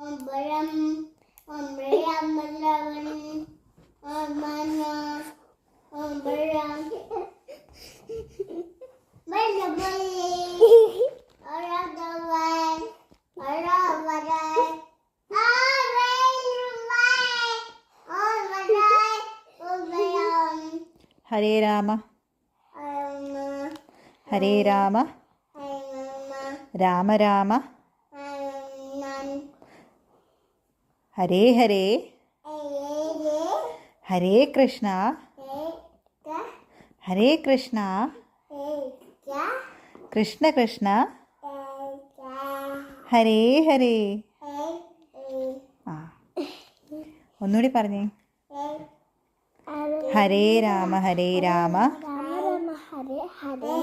അമ്പഴം അമ്പഴമല്ലവൻ അമ്മന അമ്പഴം ബലബലി അരദവൻ അരവരൻ ഹരേ രാമ ഹരേ രാമ രാമ രാമ ഹരേ ഹരേ ഹരേ കൃഷ്ണ ഹരേ കൃഷ്ണ കൃഷ്ണ കൃഷ്ണ ഹരേ ഹരേ. ആ ഒന്നുകൂടി പറഞ്ഞേ. ഹരേ രാമ ഹരേ രാമ ഹരേ ഹരേ